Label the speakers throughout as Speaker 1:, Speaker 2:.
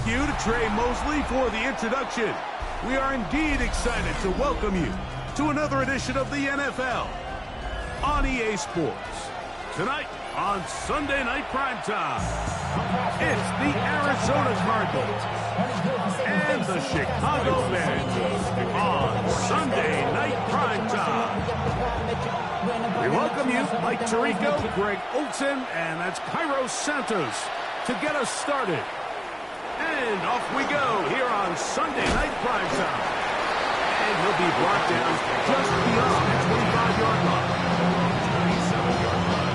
Speaker 1: you to Trey Mosley for the introduction. We are indeed excited to welcome you to another edition of the NFL on EA Sports. Tonight on Sunday Night Primetime, it's the Arizona Cardinals and the Chicago Bears on Sunday Night Primetime. We welcome you, Mike Tirico, Greg Olsen, and that's Cairo Santos to get us started. And off we go here on Sunday Night Primetime. And he'll be brought down just beyond the 25-yard line. 27-yard line.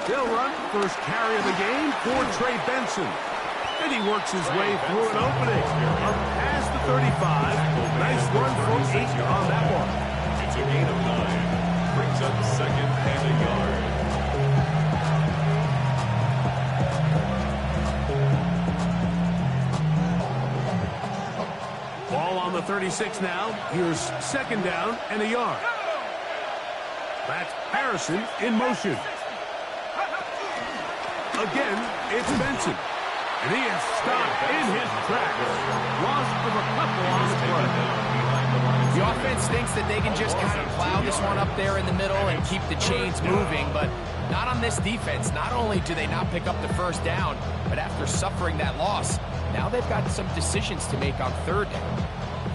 Speaker 1: They'll run first carry of the game for Trey Benson. And he works his way through an opening. Up past the 35. Nice run from 8 on that one.
Speaker 2: It's a gain of 9. Brings up second and a yard.
Speaker 1: Ball on the 36 now. Here's second down and a yard. That's Harrison in motion. Again, it's Benson. And he is stopped in his tracks. Loss of a couple on the play.
Speaker 3: The offense thinks that they can just kind of plow this one up there in the middle and keep the chains moving, but not on this defense. Not only do they not pick up the first down, but after suffering that loss, now they've got some decisions to make on third down.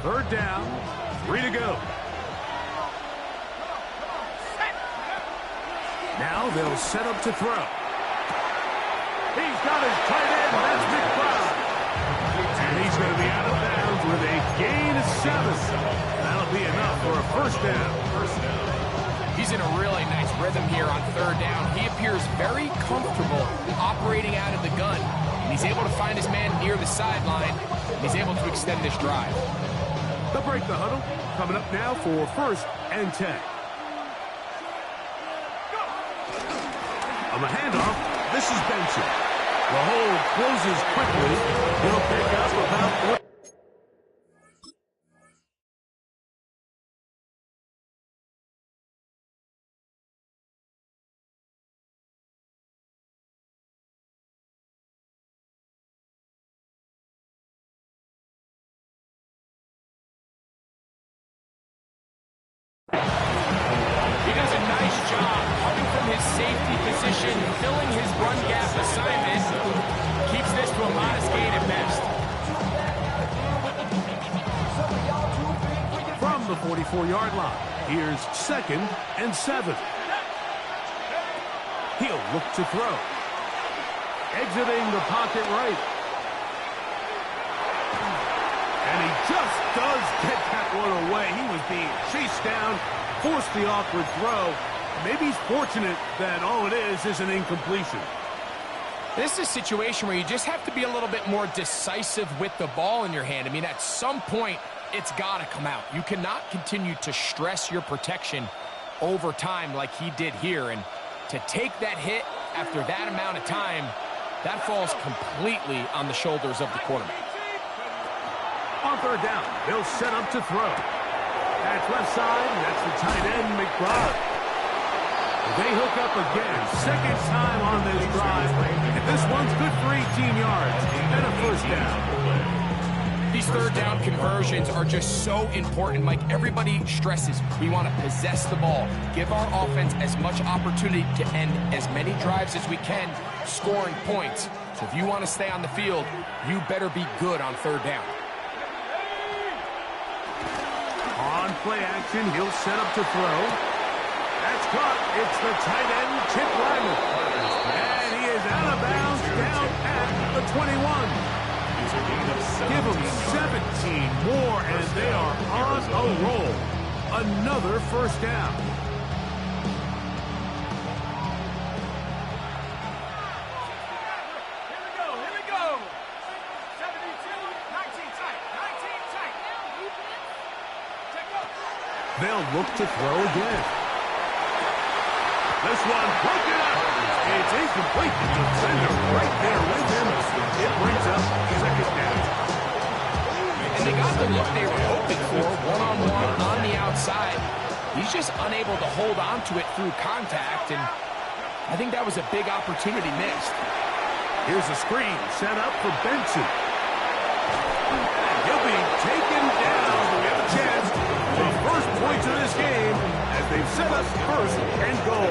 Speaker 1: Third down, 3 to go. Now they'll set up to throw. He's got his tight end, that's McBride. And he's going to be out of bounds with a gain of 7. That'll be enough for a first down.
Speaker 3: He's in a really nice rhythm here on third down. He appears very comfortable operating out of the gun. And he's able to find his man near the sideline. He's able to extend this drive.
Speaker 1: They'll break the huddle. Coming up now for first and 10. On the handoff, this is Benson. The hole closes quickly. He'll pick up about 4.
Speaker 3: He does a nice job coming from his safety position, filling his run gap assignment. Keeps this to a modest gain at best.
Speaker 1: From the 44-yard line, here's second and 7. He'll look to throw. Exiting the pocket right. And he just does get that one away. He was being chased down, forced the awkward throw. Maybe he's fortunate that all it is an incompletion.
Speaker 3: This is a situation where you just have to be a little bit more decisive with the ball in your hand. I mean, at some point, it's got to come out. You cannot continue to stress your protection over time like he did here. And to take that hit after that amount of time, that falls completely on the shoulders of the quarterback.
Speaker 1: On third down, they'll set up to throw. That's left side, that's the tight end, McBride. They hook up again, second time on this drive. And this one's good for 18 yards and a first down.
Speaker 3: These third down conversions are just so important, Mike. Everybody stresses we want to possess the ball, give our offense as much opportunity to end as many drives as we can, scoring points. So if you want to stay on the field, you better be good on third down.
Speaker 1: On play action, he'll set up to throw. That's caught. It's the tight end, Chip Lyman. And he is out of bounds down at the 21. Give them 17 more, and they are on a roll. Another first down.
Speaker 4: Here we go. 72, 19 tight. 19 tight.
Speaker 1: They'll look to throw again. This one broken up. It's incomplete. The defender right there with him. It brings up second down.
Speaker 3: And they got the look they were hoping for, one-on-one on the outside. He's just unable to hold on to it through contact, and I think that was a big opportunity missed.
Speaker 1: Here's a screen set up for Benson. And he'll be taken down. We have a chance for the first points of this game as they've set us first and goal.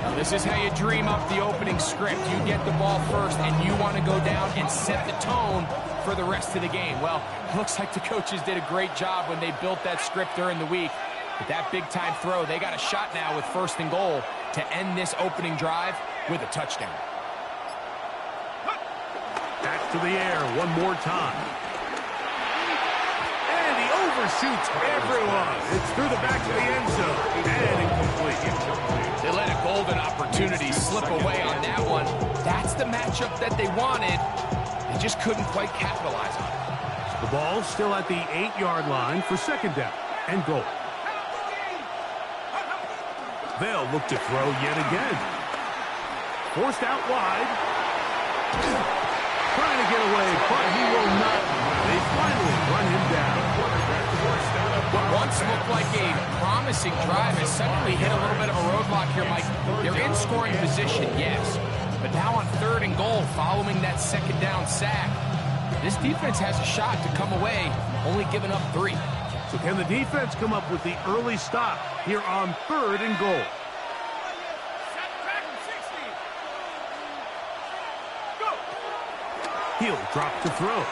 Speaker 3: Now, this is how you dream up the opening script. You get the ball first, and you want to go down and set the tone for the rest of the game. Well, it looks like the coaches did a great job when they built that script during the week. But that big-time throw, they got a shot now with first and goal to end this opening drive with a touchdown.
Speaker 1: Back to the air one more time. And he overshoots everyone. It's through the back of the end zone. And incomplete.
Speaker 3: They let a golden opportunity slip away on that one. That's the matchup that they wanted. They just couldn't quite capitalize on it.
Speaker 1: The ball's still at the 8-yard line for second down and goal. They'll look to throw yet again. Forced out wide. Trying to get away, but he will not. They finally run him down.
Speaker 3: What once looked like a promising drive has suddenly hit a little bit of a roadblock here, Mike. They're in scoring position, yes. But now on third and goal, following that second down sack, this defense has a shot to come away, only giving up 3.
Speaker 1: So can the defense come up with the early stop here on third and goal? He'll drop to throw.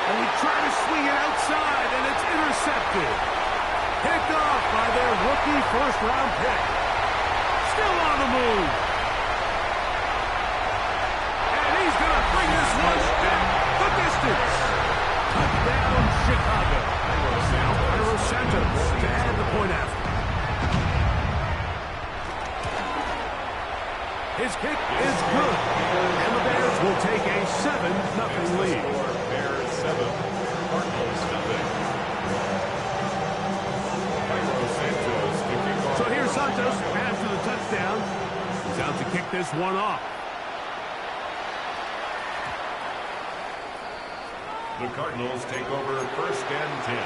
Speaker 1: And we try to swing it outside, and it's intercepted. Picked off by their rookie first-round pick. Still on the move. And he's going to bring this one back the distance. Touchdown, Chicago. Now, Cairo Santos to add the point after. His kick is good. And the Bears will take a 7-0 lead.
Speaker 2: Bears 7, Cardinals nothing. Cairo Santos to kick off.
Speaker 1: So here's Santos after the touchdown. He's out to kick this one off.
Speaker 2: The Cardinals take over first and 10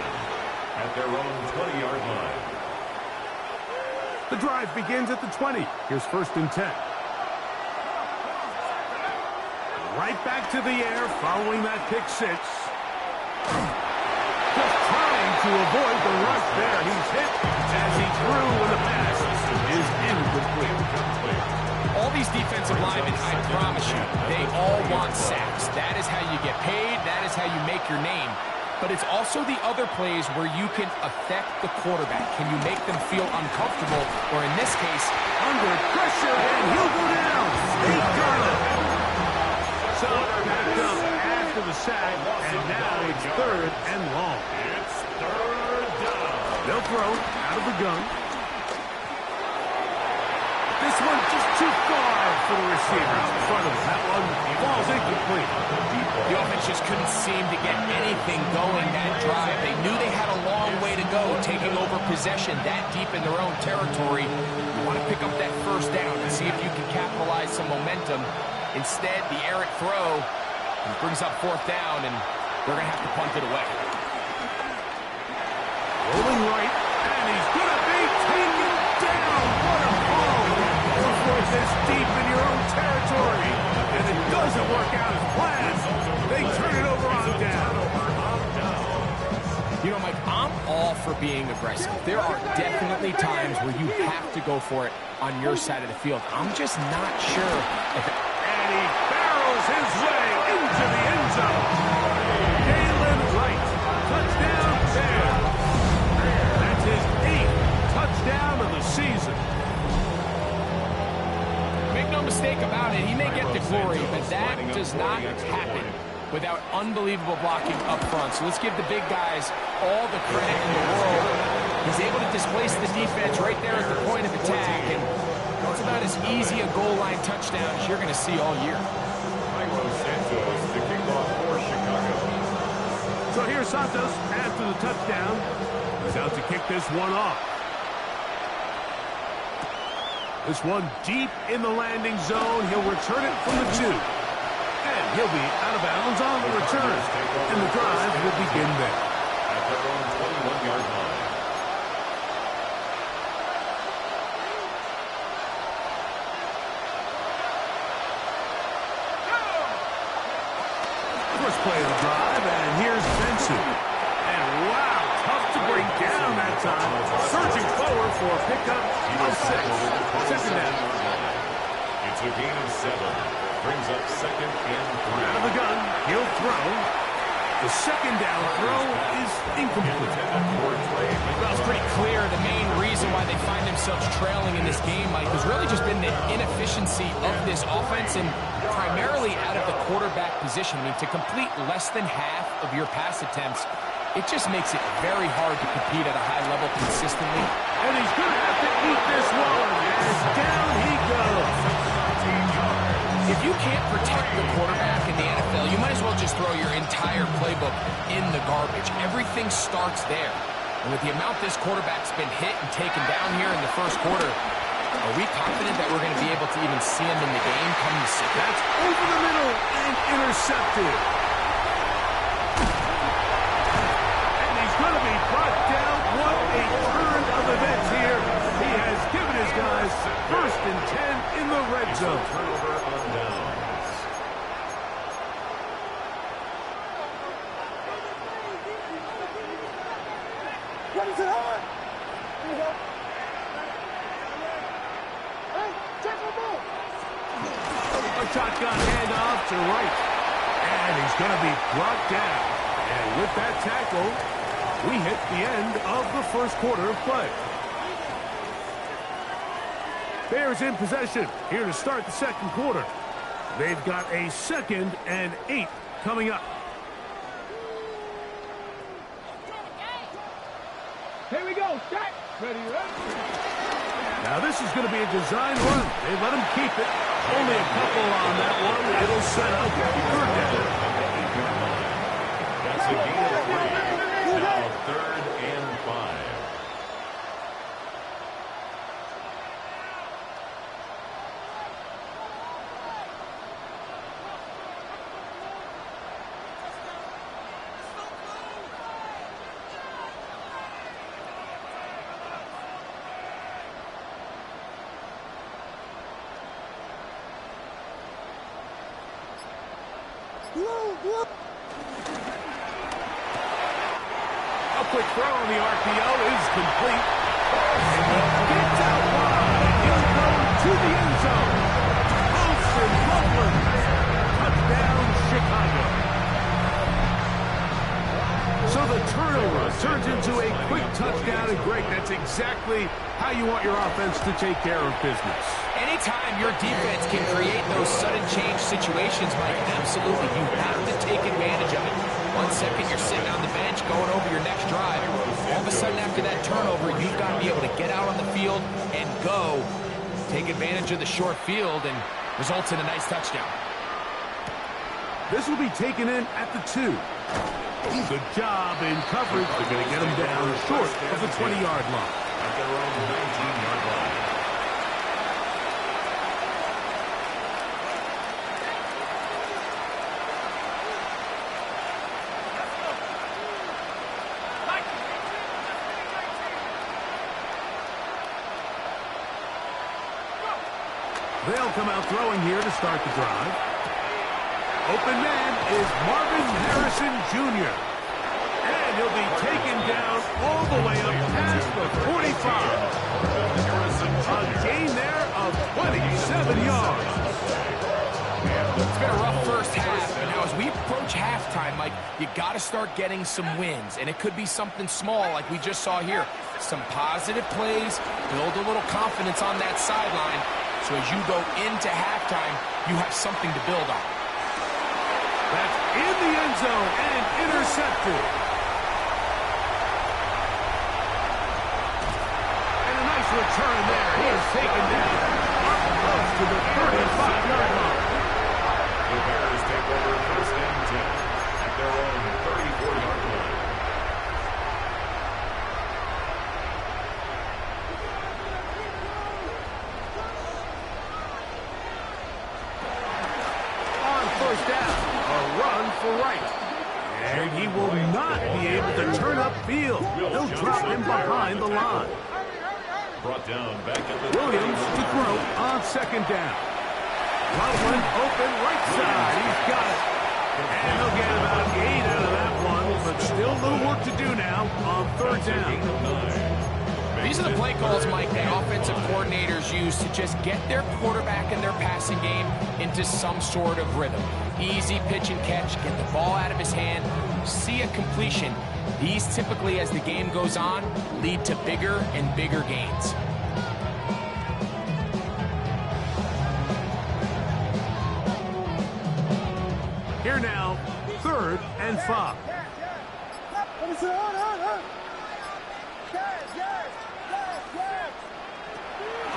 Speaker 2: at their own 20-yard line.
Speaker 1: The drive begins at the 20. Here's first and 10. Right back to the air following that pick 6. Just trying to avoid the rush there. He's hit as he threw when the pass is incomplete.
Speaker 3: All these defensive linemen, I promise you, they all want sacks. That is how you get paid. That is how you make your name. But it's also the other plays where you can affect the quarterback. Can you make them feel uncomfortable? Or in this case,
Speaker 1: under pressure, and he'll go down. He got it. So backed up after the sack, and now it's third and long.
Speaker 2: It's third down.
Speaker 1: They'll throw out of the gun. This one just too far for the receiver out in front of him. That one falls incomplete.
Speaker 3: The offense just couldn't seem to get anything going that drive. They knew they had a long way to go, taking over possession that deep in their own territory. You want to pick up that first down and see if you can capitalize some momentum. Instead, the errant throw brings up fourth down, and they're going to have to punt it away.
Speaker 1: Rolling right, and he's going to be taken down. What a ball! Before this deep in your own territory, and it doesn't work out as planned. They turn it over on down.
Speaker 3: You know, Mike, I'm all for being aggressive. There are definitely times where you have to go for it on your side of the field. I'm just not sure if it...
Speaker 1: And he barrels his way into the end zone. Galen Wright, touchdown there. That's his 8th touchdown of the season.
Speaker 3: Make no mistake about it, he may get the glory, but that does not happen without unbelievable blocking up front. So let's give the big guys all the credit in the world. He's able to displace the defense right there at the point of attack, and it's about as easy a goal line touchdown as you're going to see all year.
Speaker 2: Cairo Santos to kick off for Chicago.
Speaker 1: So here's Santos after the touchdown. He's out to kick this one off. This one deep in the landing zone. He'll return it from the 2. He'll be out of bounds on the return, and the drive will begin there.
Speaker 2: At their own 21-yard line.
Speaker 1: First play of the drive, and here's Benson. And wow, tough to bring down that time. Surging forward for a pickup of 6. Second down.
Speaker 2: It's a gain of 7. Brings up second and 3.
Speaker 1: Out of the gun, he'll throw. The second down throw is incomplete.
Speaker 3: Well, it's pretty clear the main reason why they find themselves trailing in this game, Mike, has really just been the inefficiency of this offense and primarily out of the quarterback position. I mean, to complete less than half of your pass attempts, it just makes it very hard to compete at a high level consistently.
Speaker 1: And he's going to have to eat this one as down he goes.
Speaker 3: If you can't protect the quarterback in the NFL, you might as well just throw your entire playbook in the garbage. Everything starts there. And with the amount this quarterback's been hit and taken down here in the first quarter, are we confident that we're going to be able to even see him in the game come the second?
Speaker 1: That's over the middle and intercepted. And he's going to be brought down. What a turn of events here. He has given his guys first and 10 in the red zone.
Speaker 2: Turnover on downs.
Speaker 4: What is it on? Hey, check the ball.
Speaker 1: A shotgun handoff to right. And he's going to be brought down. And with that tackle, we hit the end of the first quarter of play. Bears in possession here to start the second quarter. They've got a 2nd and 8 coming up.
Speaker 4: Here we go. Set. Ready, ready.
Speaker 1: Now this is going to be a design run. They let him keep it. Only a couple on that one. It'll set up 3rd down.
Speaker 2: That's a gain of 3. Now 3rd and 5.
Speaker 1: A quick throw on the RPO is complete. And he gets out wide. He'll go to the end zone. Wilson Loveland. Touchdown, Chicago. So the turnover turns into a quick touchdown. And Greg, that's exactly how you want your offense to take care of business.
Speaker 3: Anytime your defense can create those sudden change situations, Mike, absolutely, you have to take advantage of it. 1 second, you're sitting on the bench going over your next drive. All of a sudden, after that turnover, you've got to be able to get out on the field and go. Take advantage of the short field and results in a nice touchdown.
Speaker 1: This will be taken in at the 2. Good job in coverage. They're going to get him down short of the 20-yard line.
Speaker 2: At their own 19-yard line.
Speaker 1: They'll come out throwing here to start the drive. Open man is Marvin Harrison Jr. And he'll be taken down all the way up past the 45. A gain there of 27 yards.
Speaker 3: It's been a rough first half, but now as we approach halftime, Mike, you got to start getting some wins, and it could be something small like we just saw here. Some positive plays, build a little confidence on that sideline, so as you go into halftime, you have something to build on.
Speaker 1: That's in the end zone and intercepted. And a nice return there. He is taken down up close to the 35-yard line.
Speaker 2: The Bears take over 1st and 10 at their own 34-yard line.
Speaker 1: On 1st down, right. And he will not be able to turn upfield. They'll drop him behind the line.
Speaker 2: Brought down back at the
Speaker 1: Williams to throw on second down. Loveland open right side. He's got it. And he'll get about 8 out of that one, but still a little work to do now on third down.
Speaker 3: These are the play calls, Mike, the offensive coordinators use to just get their quarterback and their passing game into some sort of rhythm. Easy pitch and catch, get the ball out of his hand, see a completion. These typically, as the game goes on, lead to bigger and bigger gains.
Speaker 1: Here now, 3rd and 5.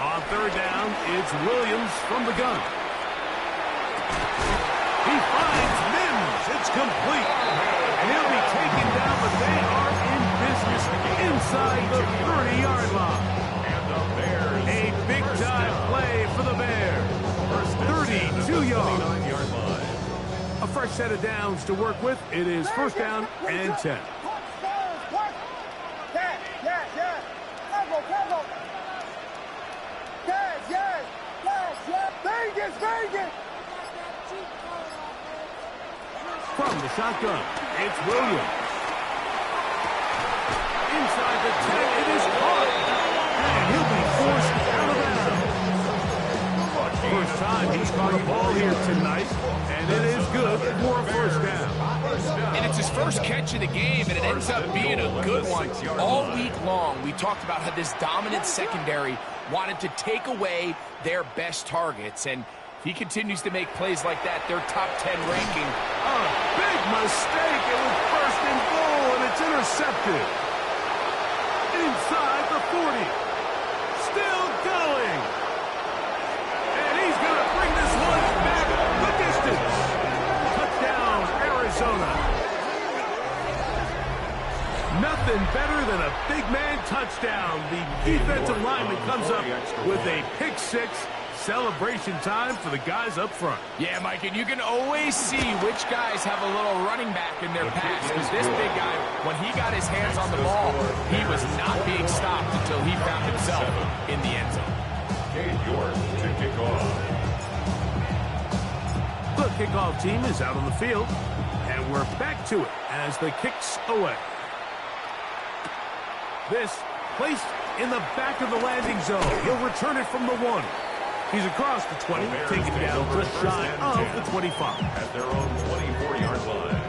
Speaker 1: On third down, it's Williams from the gun. He finds Mims. It's complete. And he'll be taken down, but they are in business inside the 30-yard line. A big-time play for the Bears. 32 yards. A fresh set of downs to work with. It is 1st down and 10. From the shotgun, it's Williams. Inside the 10, it is caught. And he'll be forced out of bounds. First time he's caught a ball here tonight, and it is good for a 1st down.
Speaker 3: And it's his first catch of the game, and it ends up being a good one. All week long, we talked about how this dominant secondary wanted to take away their best targets, and if he continues to make plays like that, their top 10 ranking.
Speaker 1: A big mistake. It was 1st and goal, and it's intercepted. Inside the 40. Still going. And he's going to bring this one back the distance. Touchdown, Arizona. Nothing better than a big man touchdown. The defensive lineman comes up with a pick 6. Celebration time for the guys up front.
Speaker 3: Yeah, Mike, and you can always see which guys have a little running back in their pass, because this big guy, when he got his hands on the ball, he was not being stopped until he found himself in the end zone.
Speaker 2: York to kick off.
Speaker 1: The kickoff team is out on the field, and we're back to it as the kick's away. This placed in the back of the landing zone. He'll return it from the 1. He's across the 20, taken down just shy of the 25.
Speaker 2: At their own 24-yard line.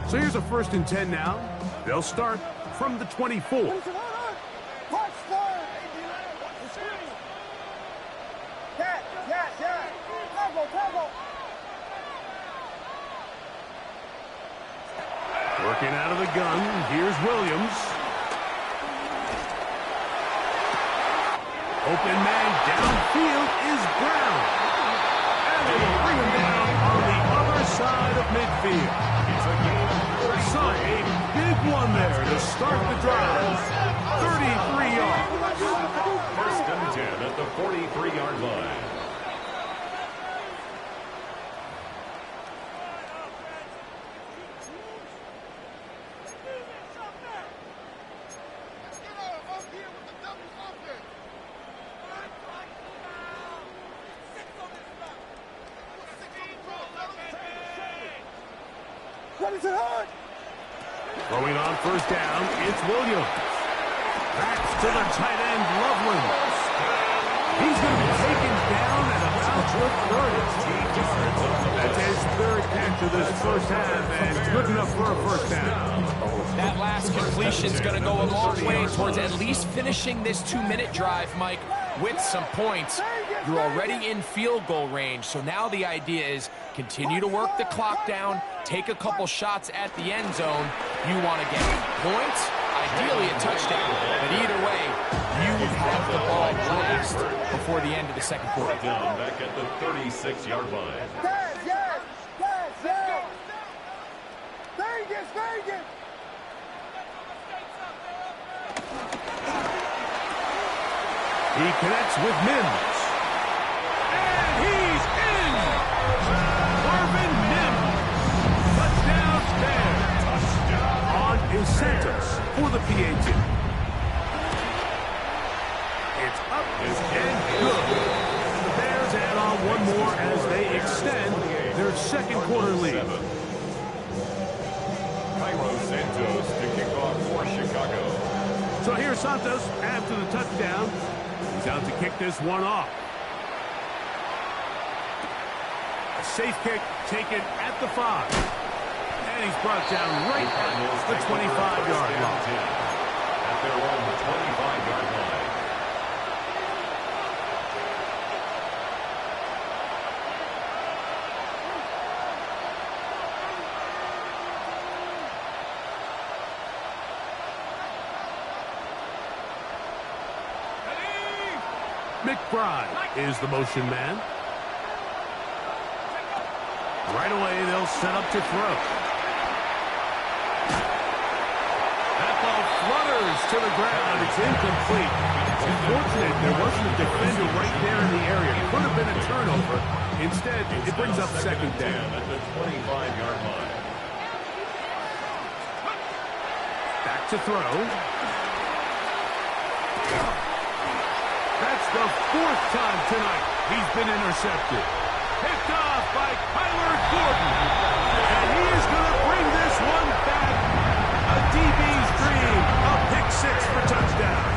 Speaker 1: So here's a 1st and 10 now. They'll start from the 24. Working out of the gun, here's Williams. Open man downfield is Brown. And they bring him down on the other side of midfield. So a big one there to start the drive. 33 yards.
Speaker 2: 1st and 10 at the 43-yard line.
Speaker 1: Throwing on 1st down, it's Williams. Backs to the tight end, Loveland. He's going to be taken down at about the 30. That's his 3rd catch of this 1st half, and good enough for a 1st down.
Speaker 3: That last completion is going to go a long way towards at least finishing this 2-minute drive, Mike, with some points. You're already in field goal range, so now the idea is continue to work the clock down, take a couple shots at the end zone. You want to get points, ideally a touchdown, but either way, you have the ball last before the end of the 2nd quarter.
Speaker 2: Down back at the 36-yard line.
Speaker 1: He connects with Mims. And he's in! Marvin Mims. Touchdown Bears. On is Santos for the PAT. It's up and good. And the Bears add on one more as they extend their second quarter lead.
Speaker 2: Santos to kick off for Chicago.
Speaker 1: So here's Santos after the touchdown. He's out to kick this one off. A safe kick taken at the 5. And he's brought down right at the 25-yard line.
Speaker 2: At their own 25-yard line.
Speaker 1: McBride is the motion man. Right away, they'll set up to throw. That ball flutters to the ground. It's incomplete. Unfortunate, there wasn't a defender right there in the area. It could have been a turnover. Instead, it brings up second down.
Speaker 2: At the 25-yard line.
Speaker 1: Back to throw. That's the 4th time tonight he's been intercepted. Picked off by Kyler Gordon. And he is going to bring this one back. A DB's dream. A pick 6 for touchdown.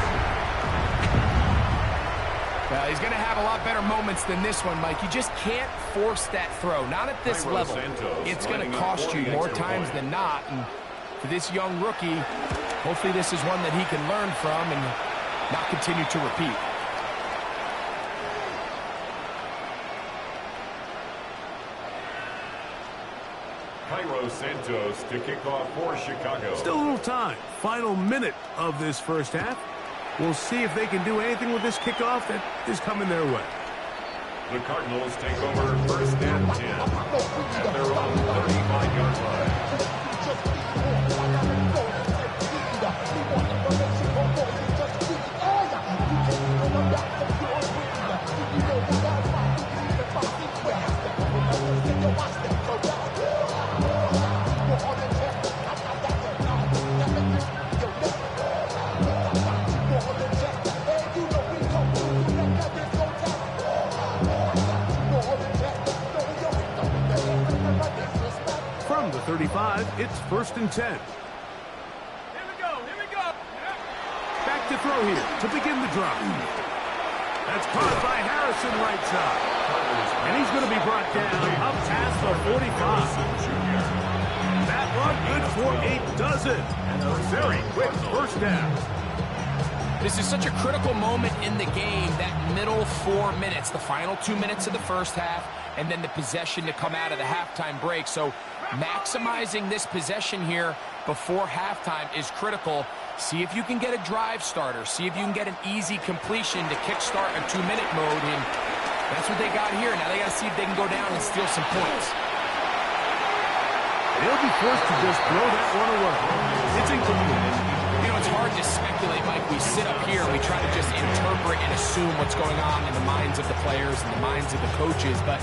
Speaker 3: Well, he's going to have a lot better moments than this one, Mike. You just can't force that throw. Not at this level. It's going to cost you more times than not. And for this young rookie, hopefully this is one that he can learn from and not continue to repeat.
Speaker 2: Santos to kick off for Chicago.
Speaker 1: Still a little time. Final minute of this first half. We'll see if they can do anything with this kickoff that is coming their way.
Speaker 2: The Cardinals take over 1st and 10 at their own 35-yard line.
Speaker 1: From the 35, it's 1st and 10.
Speaker 4: Here we go.
Speaker 1: Back to throw here to begin the drive. That's caught by Harrison right side. And he's going to be brought down up past the 45. That run good for a dozen. And a very quick first down.
Speaker 3: This is such a critical moment in the game, that middle 4 minutes, the final 2 minutes of the first half, and then the possession to come out of the halftime break. So maximizing this possession here before halftime is critical. See if you can get a drive starter. See if you can get an easy completion to kickstart a 2-minute mode. And that's what they got here. Now they got to see if they can go down and steal some points.
Speaker 1: They'll be forced to just throw that one away. It's incomplete.
Speaker 3: You know, it's hard to speculate, Mike. We sit up here and we try to just interpret and assume what's going on in the minds of the players and the minds of the coaches, but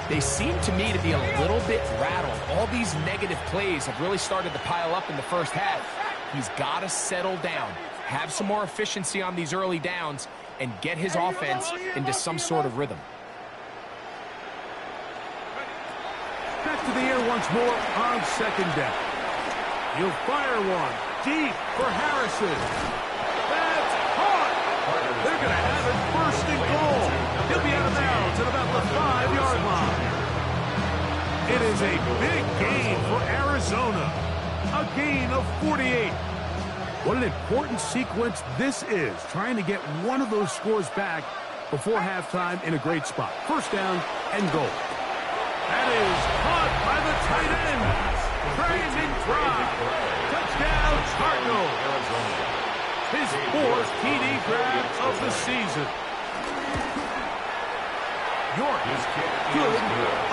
Speaker 3: they seem to me to be a little bit rattled. All these negative plays have really started to pile up in the first half. He's got to settle down, have some more efficiency on these early downs, and get his offense into some sort of rhythm.
Speaker 1: Back to the air once more on second down. He'll fire one deep for Harrison. That's caught. They're going to have it first and goal. He'll be out of bounds at about the 5-yard line. It is a big gain for Arizona. A gain of 48. What an important sequence this is, trying to get one of those scores back before halftime in a great spot. First down and goal. That is caught by the tight end. Crazy drive. Touchdown, Cardinals. His 4th TD grab of the season. York is good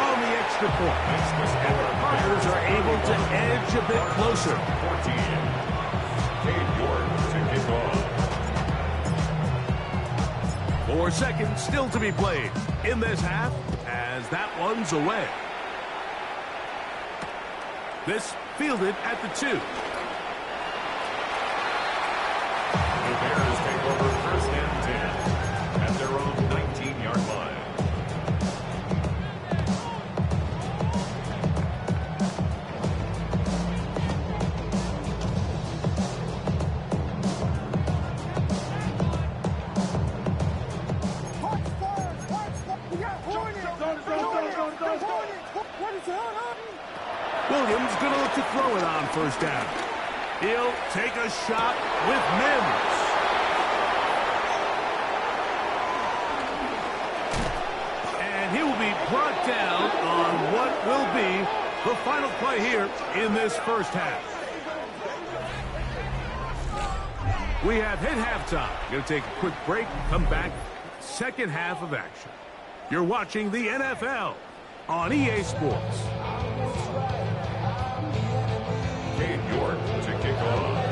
Speaker 1: on the extra point. And the Cardinals are able to edge a bit closer.
Speaker 2: 14. York to kick off.
Speaker 1: 4 seconds still to be played in this half as that one's away. This fielded at the 2.
Speaker 2: The Bears take over first and 10 at their own 19-yard line.
Speaker 1: Williams going to look to throw it on first down. He'll take a shot with Mims. And he will be brought down on what will be the final play here in this first half. We have hit halftime. Going to take a quick break, come back, second half of action. You're watching the NFL on EA Sports.
Speaker 2: Cade York to kick off.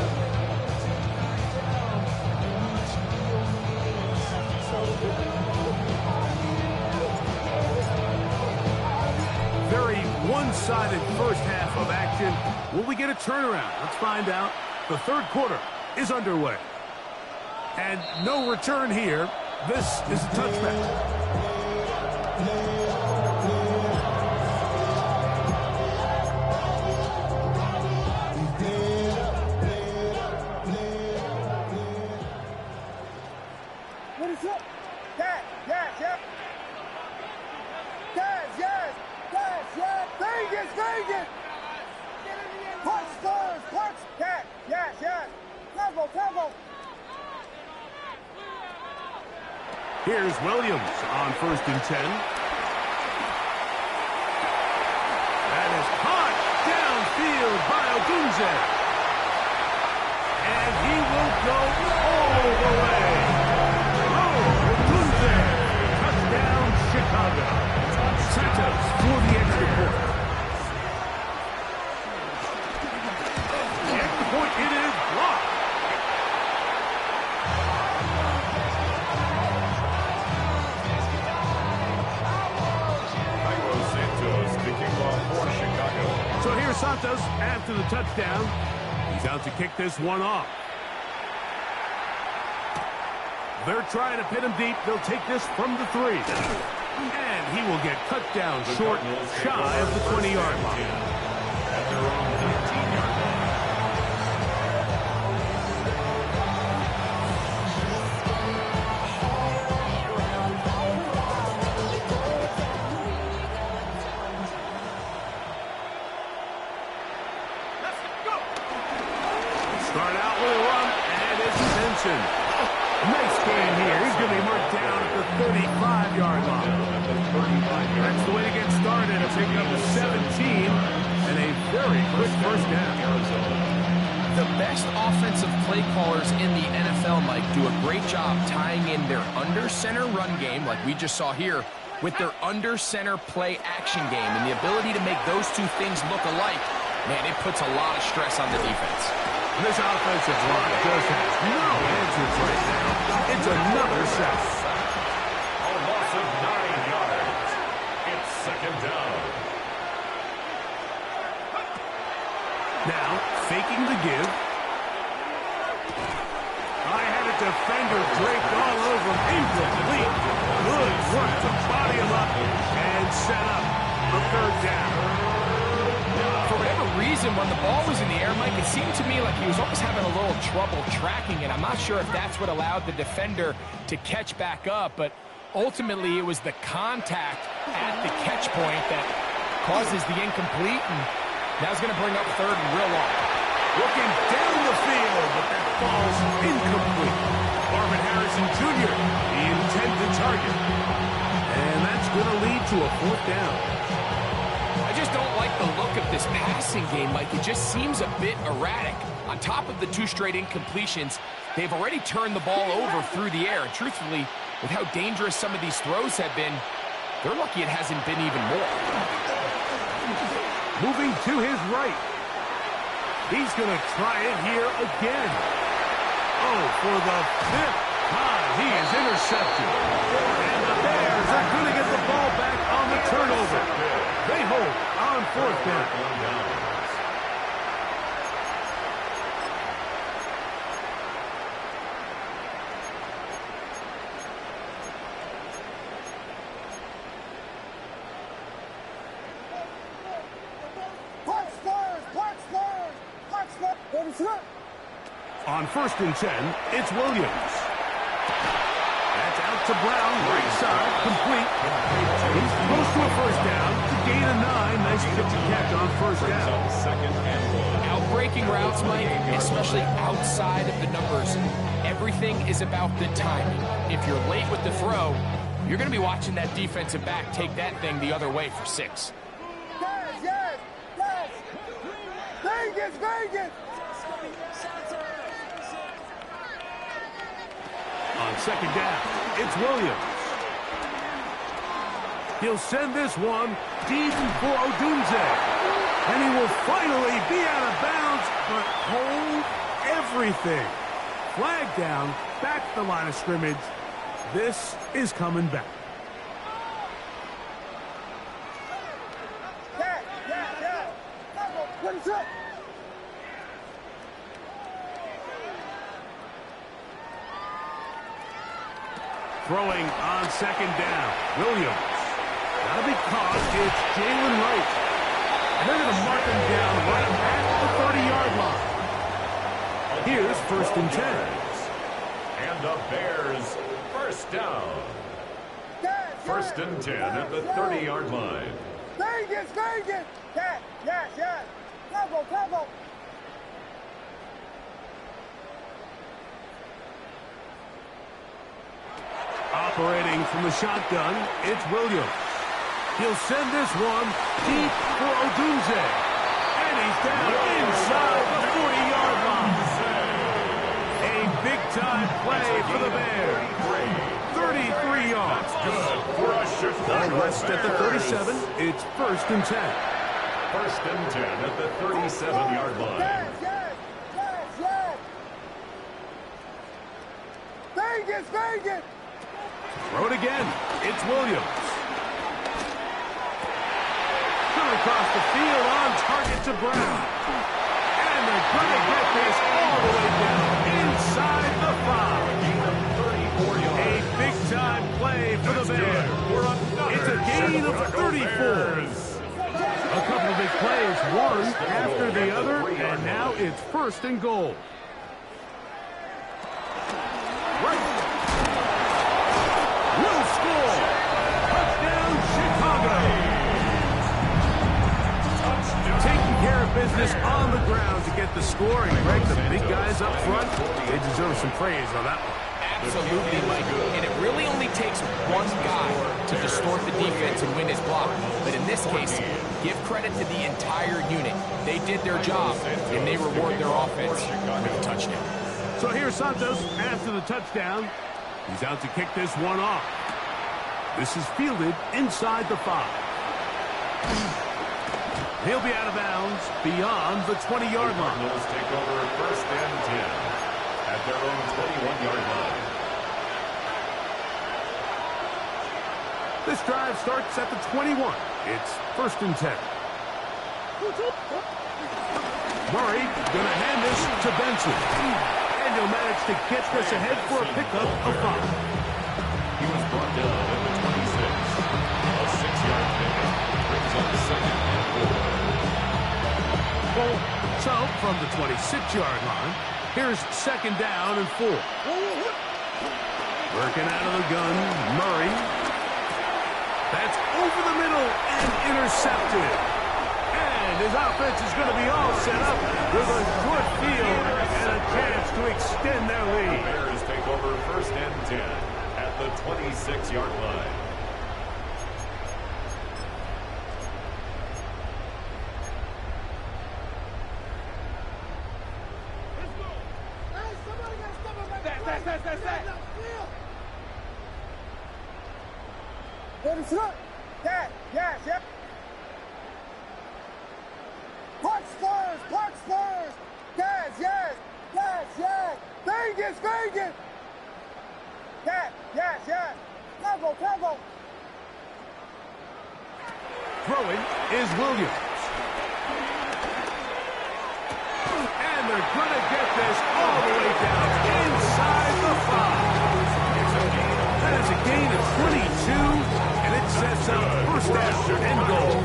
Speaker 1: Very one-sided first half of action. Will we get a turnaround? Let's find out. The third quarter is underway. And no return here. This is a touchback.
Speaker 4: What is up? Yes, yes, yes. Yes, yes, yes, yes. Vegas, Vegas. Punch, Spurs, punch. Yes, yes, yes. Temple, temple.
Speaker 1: Here's Williams on first and 10. That is caught downfield by Ogunze. And he will go all the way. Ogunze, touchdown Chicago. Santos for the extra point. The extra point, it is blocked. So here's Santos after the touchdown. He's out to kick this one off. They're trying to pin him deep. They'll take this from the 3. And he will get cut down short, shy of the 20-yard line.
Speaker 2: At their own 19-yard line.
Speaker 1: Start out with a run, and it's Benson. Nice game here. He's going to be marked down at the 35-yard line. That's the way to get started. A pick up a 17 and a very quick first down.
Speaker 3: The best offensive play callers in the NFL, Mike, do a great job tying in their under-center run game, like we just saw here, with their under-center play action game. And the ability to make those two things look alike, man, it puts a lot of stress on the defense.
Speaker 1: This offensive line just has no answers right now. It's another sack.
Speaker 2: A loss of 9 yards. It's second down.
Speaker 1: Now, faking the give. I had a defender draped all over him. Incomplete. Good work to body him up and set up a third down.
Speaker 3: For whatever reason, when the ball was in the air, Mike, it seemed to me like he was almost having a little trouble tracking it. I'm not sure if that's what allowed the defender to catch back up, but ultimately it was the contact at the catch point that causes the incomplete, and that's going to bring up third and real long.
Speaker 1: Looking down the field, but that falls incomplete. Marvin Harrison Jr., the intended target. And that's going to lead to a fourth down.
Speaker 3: I just don't like the look of this passing game, Mike. It just seems a bit erratic. On top of the 2 straight incompletions, they've already turned the ball over through the air. And truthfully, with how dangerous some of these throws have been, they're lucky it hasn't been even more.
Speaker 1: Moving to his right. He's going to try it here again. Oh, for the 5th He is intercepted. And the Bears are going to get the ball back on the turnover. They hold on 4th down. On 1st and 10, it's Williams. That's out to Brown, right side, complete. He's close to a 1st down to gain a 9. Nice pitch and catch on 1st down.
Speaker 2: 2nd and 1.
Speaker 3: Out-breaking routes, Mike, especially outside of the numbers. Everything is about the timing. If you're late with the throw, you're going to be watching that defensive back take that thing the other way for 6.
Speaker 4: Yes. Vegas.
Speaker 1: On 2nd down, it's Williams. He'll send this one deep for Odunze. And he will finally be out of bounds, but hold everything. Flag down, back to the line of scrimmage. This is coming back.
Speaker 4: Yeah. What is up?
Speaker 1: Throwing on 2nd down, Williams. That'll be caught. It's Jalen Wright. And they're going to mark him down right at the 30-yard line. Here's 1st and 10.
Speaker 2: And the Bears, 1st down. 1st and 10 at the 30-yard line.
Speaker 4: Vegas. Yes. Cover.
Speaker 1: Operating from the shotgun, it's Williams. He'll send this one deep for Odunze. And he's down inside the 40-yard line. A big-time play for the Bears. 33 yards.
Speaker 2: Good for a Chicago
Speaker 1: Ball rest at the 37. It's 1st and 10.
Speaker 2: 1st and 10 at the 37-yard line.
Speaker 4: Yes. Vegas.
Speaker 1: Throw it again. It's Williams. Coming across the field on target to Brown. And they're going to get this all the way down inside the 5. A big-time play for the Bears. It's a gain of 34. A couple of big plays, one after the other, and now it's 1st and goal. Will score. Touchdown, Chicago. Taking care of business on the ground to get the score. And Greg, the big guys up front, they deserve some praise on that one.
Speaker 3: Absolutely, Mike. And it really only takes one guy to distort the defense and win his block. But in this case, give credit to the entire unit. They did their job, and they reward their offense with a touchdown.
Speaker 1: So here's Santos after the touchdown. He's out to kick this one off. This is fielded inside the 5. He'll be out of bounds beyond the 20-yard line.
Speaker 2: Cardinals take over 1st and 10 at their own 21-yard line.
Speaker 1: This drive starts at the 21. It's 1st and 10. Murray going to hand this to Benson. And he'll manage to get this ahead for a pickup of 5.
Speaker 2: He was brought down at the 26. A 6-yard pickup brings up 2nd and 4.
Speaker 1: So from the 26-yard line, here's 2nd down and 4. Working out of the gun, Murray. That's over the middle and intercepted. And his offense is going to be all set up with a good field and a chance to extend their
Speaker 2: The
Speaker 1: lead.
Speaker 2: Bears take over 1st and 10 at the 26-yard line.
Speaker 4: Yes. Park Spurs. Yes. Vegas. Temple.
Speaker 1: Throwing is Williams. And they're going to get this all the way down inside the 5. That is a gain of 22, and it sets up first down and goal.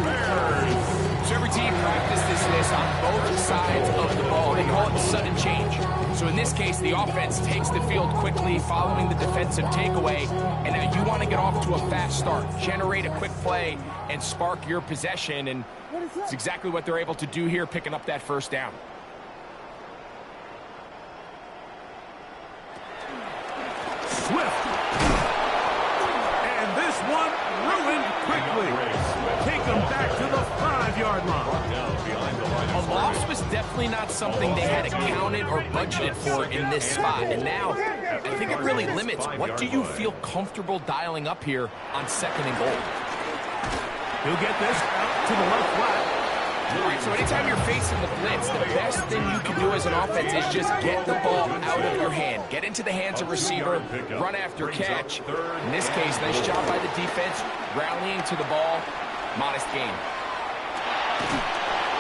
Speaker 3: So every team practices this on both sides of the ball. They call it sudden change. So in this case, the offense takes the field quickly following the defensive takeaway, and now you want to get off to a fast start, generate a quick play, and spark your possession, and it's exactly what they're able to do here, picking up that first down.
Speaker 1: Swift. And this one ruined quickly. Take them back to the 5-yard line.
Speaker 3: A loss was definitely not something they had accounted or budgeted for in this spot. And now, I think it really limits what do you feel comfortable dialing up here on 2nd and goal.
Speaker 1: He'll get this out to the left flat.
Speaker 3: All right, so anytime you're facing the blitz, the best thing you can do as an offense is just get the ball out of your hand. Get into the hands of receiver, run after catch. In this case, nice job by the defense, rallying to the ball. Modest gain.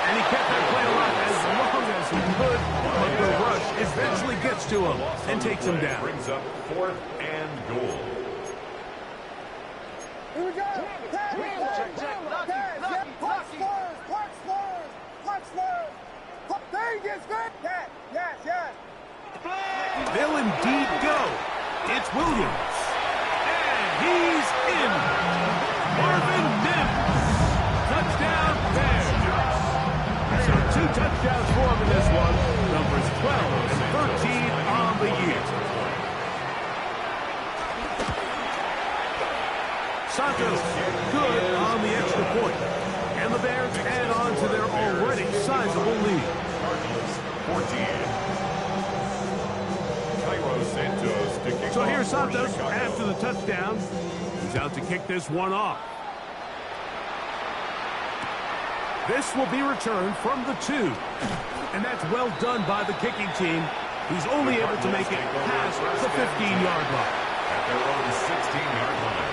Speaker 1: And he kept that play alive as long as he could, but the rush eventually gets to him and takes him down.
Speaker 2: Brings up 4th and goal.
Speaker 4: Here we go. Yes.
Speaker 1: They'll indeed go. It's Williams. And he's in. Marvin Mims. Touchdown Bears. So 2 touchdowns for him in this one. Numbers 12 and 13 on the year. Santos good on the extra point. And the Bears add on to their already sizable lead.
Speaker 2: 14.
Speaker 1: So here's Santos after the touchdown. He's out to kick this one off. This will be returned from the 2. And that's well done by the kicking team, who's only able to make it past the 15-yard line.
Speaker 2: At their own 16-yard line.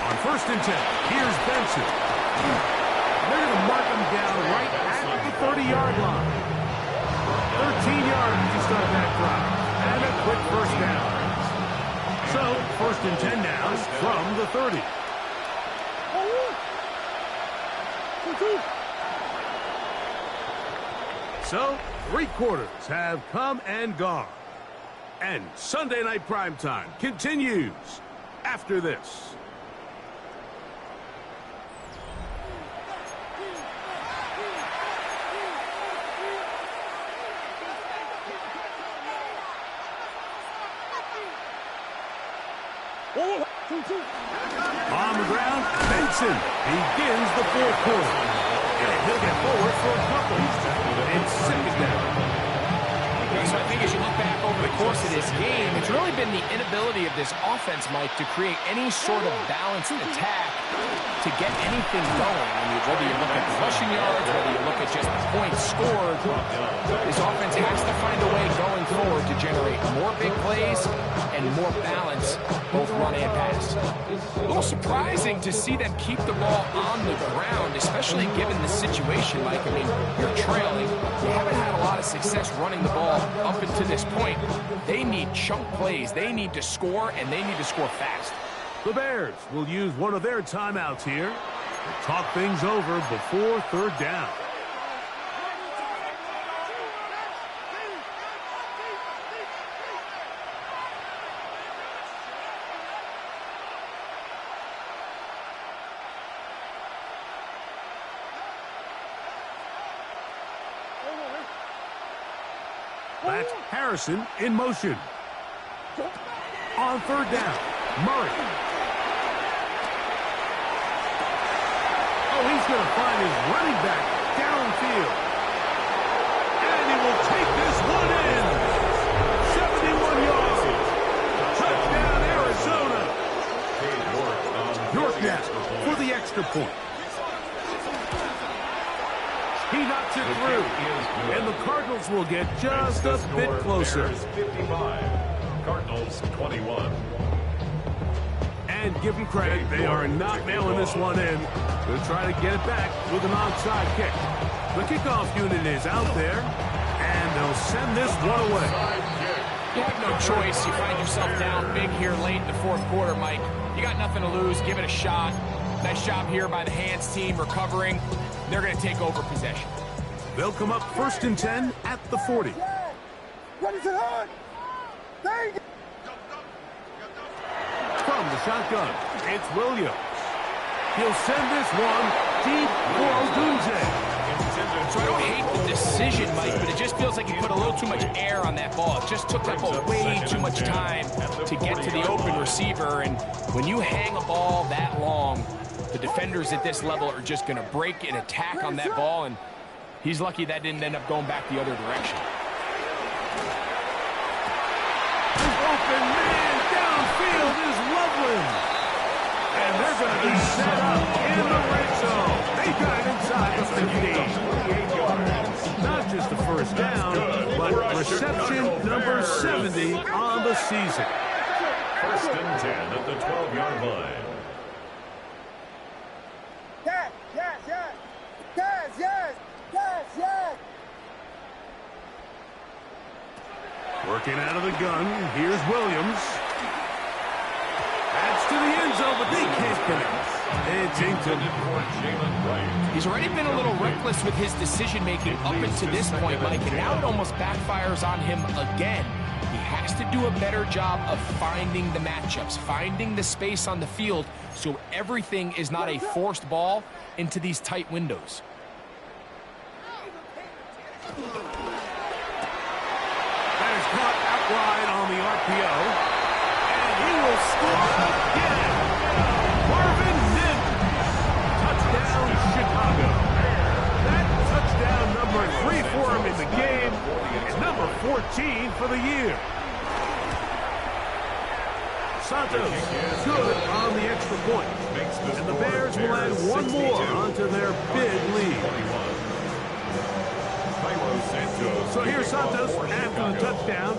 Speaker 1: On 1st and 10, here's Benson. They're going to mark him down right at the 30-yard line. 13 yards to start that drive. And a quick first down. So, 1st and 10 now from the 30. So, 3 quarters have come and gone. And Sunday Night Primetime continues after this. On the ground, Benson begins the 4th quarter. And he'll get forward for a couple. And 2nd down.
Speaker 3: So I think as you look back over the course of this game, it's really been the inability of this offense, Mike, to create any sort of balanced attack to get anything going. I mean, whether you look at the rushing yards, whether you look at just the points scored, this offense has to find a way going forward to generate more big plays and more balance, both run and pass. A little surprising to see them keep the ball on the ground, especially given the situation, Mike. I mean, you're trailing. You haven't had a lot of success running the ball up until this point. They need chunk plays. They need to score, and they need to score fast.
Speaker 1: The Bears will use one of their timeouts here to talk things over before 3rd down. That's Harrison in motion. On 3rd down, Murray. Oh, he's going to find his running back downfield. And he will take this one in. 71 yards. Touchdown, Arizona. York now for the extra point. it through. And the Cardinals will get just a bit closer.
Speaker 2: 55, Cardinals 21.
Speaker 1: And give them credit, they are not mailing this one in. They'll try to get it back with an onside kick. The kickoff unit is out there, and they'll send this one away.
Speaker 3: You have no choice. You find yourself down big here late in the fourth quarter, Mike. You got nothing to lose. Give it a shot. Nice job here by the Hands team recovering. They're going to take over possession.
Speaker 1: They'll come up 1st and 10 at the 40.
Speaker 4: Ready to hunt. There you go.
Speaker 1: From the shotgun, it's Williams. He'll send this one deep for Odunze.
Speaker 3: So I don't hate the decision, Mike, but it just feels like he put a little too much air on that ball. It just took up way too much time to get to the open receiver. And when you hang a ball that long, the defenders at this level are just going to break and attack on that ball. And he's lucky that didn't end up going back the other direction.
Speaker 1: Open man downfield is Loveland. And they're going to be set up in the red zone. They got it inside the 15. Not just the first down, but reception number 70 on the season.
Speaker 2: 1st and 10 at the 12-yard line.
Speaker 4: Yes, yes, yes. Yes, yes, yes, yes.
Speaker 1: Working out of the gun, here's Williams. Adds to the end zone, but they can't connect. It's intended for Jalen Wright.
Speaker 3: He's already been a little reckless with his decision-making up until this point, Mike, and now it almost backfires on him again. He has to do a better job of finding the matchups, finding the space on the field, so everything is not a forced ball into these tight windows.
Speaker 1: That is caught out wide on the RPO. And he will score again. Marvin Mims. Touchdown, Chicago. That touchdown number 3 for him in the game, and number 14 for the year. Santos good on the extra point. And the Bears will add one more onto their big lead. So here's Santos after the touchdown.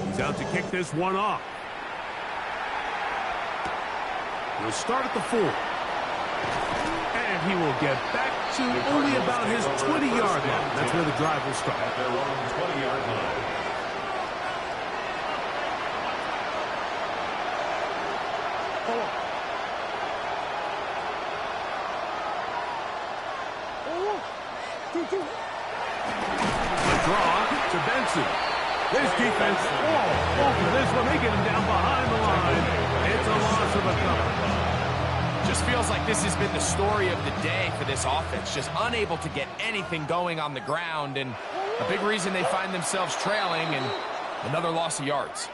Speaker 1: He's out to kick this one off. He'll start at the 4. And he will get back to only about his 20-yard line. That's where the drive will start.
Speaker 2: At their own 20-yard line.
Speaker 1: The draw to Benson. This defense all over this one. They get him down behind the line. It's a loss of a couple.
Speaker 3: Just feels like this has been the story of the day for this offense. Just unable to get anything going on the ground, and a big reason they find themselves trailing, and another loss of yards.